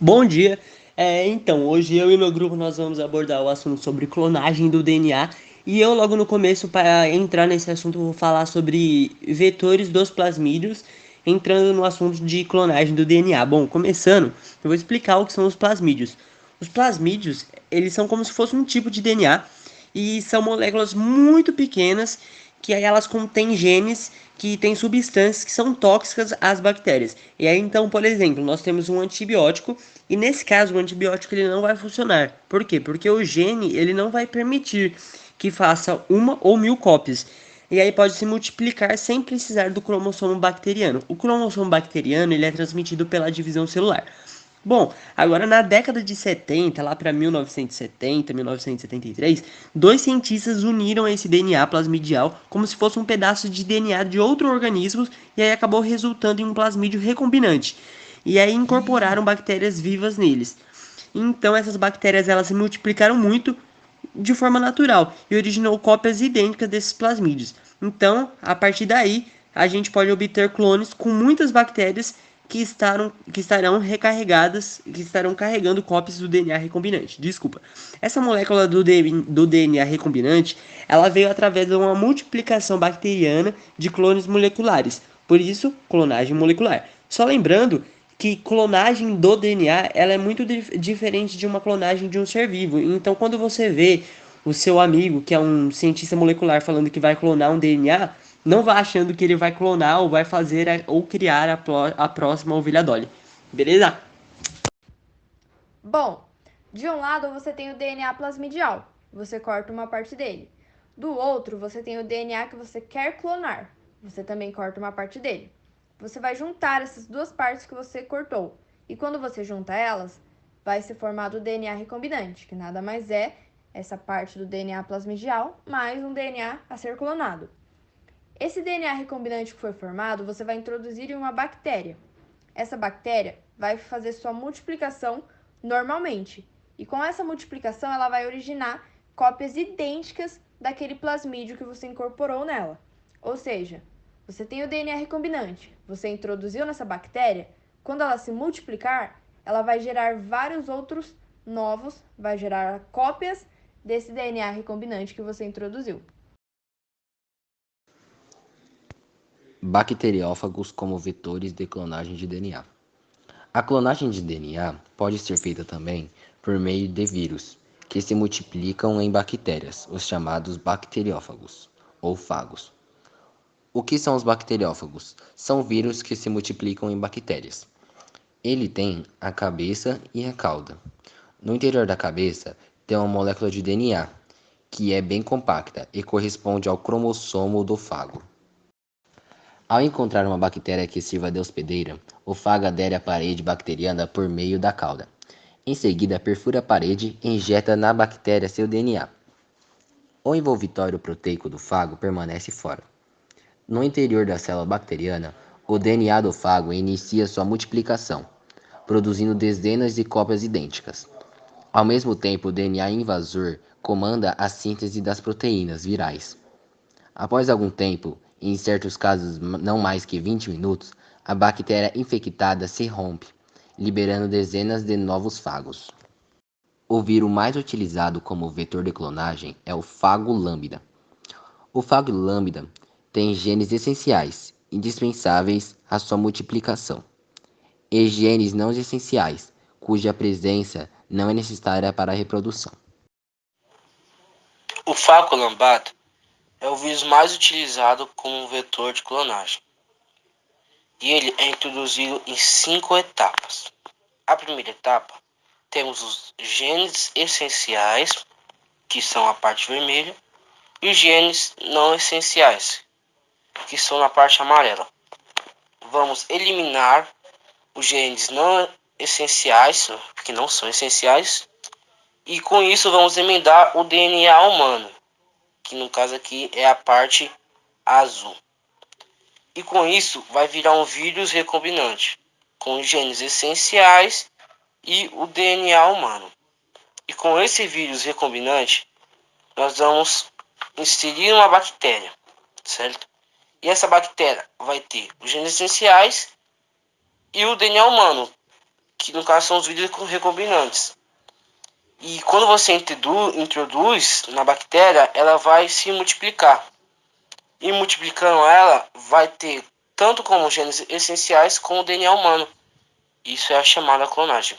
Bom dia. Então, hoje eu e meu grupo nós vamos abordar o assunto sobre clonagem do DNA. E eu logo no começo, para entrar nesse assunto, vou falar sobre vetores dos plasmídios, entrando no assunto de clonagem do DNA. Bom, começando, eu vou explicar o que são os plasmídios. Os plasmídios, eles são como se fosse um tipo de DNA e são moléculas muito pequenas que aí elas contêm genes que têm substâncias que são tóxicas às bactérias. E aí então, por exemplo, nós temos um antibiótico e nesse caso o antibiótico ele não vai funcionar. Por quê? Porque o gene ele não vai permitir que faça uma ou mil cópias. E aí pode se multiplicar sem precisar do cromossomo bacteriano. O cromossomo bacteriano ele é transmitido pela divisão celular. Bom, agora na década de 70, lá para 1970, 1973, dois cientistas uniram esse DNA plasmidial como se fosse um pedaço de DNA de outro organismo e aí acabou resultando em um plasmídio recombinante. E aí incorporaram bactérias vivas neles. Então essas bactérias elas se multiplicaram muito de forma natural e originou cópias idênticas desses plasmídios. Então, a partir daí, a gente pode obter clones com muitas bactérias que estarão recarregadas, que estarão carregando cópias do DNA recombinante. Desculpa. Essa molécula do DNA recombinante, ela veio através de uma multiplicação bacteriana de clones moleculares. Por isso, clonagem molecular. Só lembrando que clonagem do DNA ela é muito diferente de uma clonagem de um ser vivo. Então, quando você vê o seu amigo, que é um cientista molecular, falando que vai clonar um DNA, não vá achando que ele vai clonar ou vai fazer ou criar a próxima ovelha Dolly. Beleza? Bom, de um lado você tem o DNA plasmidial, você corta uma parte dele. Do outro, você tem o DNA que você quer clonar, você também corta uma parte dele. Você vai juntar essas duas partes que você cortou, e quando você junta elas, vai ser formado o DNA recombinante, que nada mais é essa parte do DNA plasmidial mais um DNA a ser clonado. Esse DNA recombinante que foi formado, você vai introduzir em uma bactéria. Essa bactéria vai fazer sua multiplicação normalmente. E com essa multiplicação, ela vai originar cópias idênticas daquele plasmídio que você incorporou nela. Ou seja, você tem o DNA recombinante, você introduziu nessa bactéria, quando ela se multiplicar, ela vai gerar vários outros novos, vai gerar cópias desse DNA recombinante que você introduziu. Bacteriófagos como vetores de clonagem de DNA. A clonagem de DNA pode ser feita também por meio de vírus, que se multiplicam em bactérias, os chamados bacteriófagos ou fagos. O que são os bacteriófagos? São vírus que se multiplicam em bactérias. Ele tem a cabeça e a cauda. No interior da cabeça tem uma molécula de DNA, que é bem compacta e corresponde ao cromossomo do fago. Ao encontrar uma bactéria que sirva de hospedeira, o fago adere à parede bacteriana por meio da cauda. Em seguida, perfura a parede e injeta na bactéria seu DNA. O envoltório proteico do fago permanece fora. No interior da célula bacteriana, o DNA do fago inicia sua multiplicação, produzindo dezenas de cópias idênticas. Ao mesmo tempo, o DNA invasor comanda a síntese das proteínas virais. Após algum tempo, e em certos casos não mais que 20 minutos, a bactéria infectada se rompe, liberando dezenas de novos fagos. O vírus mais utilizado como vetor de clonagem é o fago lambda. O fago lambda tem genes essenciais, indispensáveis à sua multiplicação, e genes não essenciais, cuja presença não é necessária para a reprodução. O fago lambda é o vírus mais utilizado como vetor de clonagem, e ele é introduzido em 5 etapas. A primeira etapa, temos os genes essenciais, que são a parte vermelha, e os genes não essenciais, que são na parte amarela. Vamos eliminar os genes não essenciais, que não são essenciais, e com isso vamos emendar o DNA humano, que no caso aqui é a parte azul. E com isso vai virar um vírus recombinante, com os genes essenciais e o DNA humano. E com esse vírus recombinante, nós vamos inserir uma bactéria, certo? E essa bactéria vai ter os genes essenciais e o DNA humano, que no caso são os vírus recombinantes. E quando você introduz na bactéria, ela vai se multiplicar. E multiplicando ela, vai ter tanto como genes essenciais como o DNA humano. Isso é a chamada clonagem.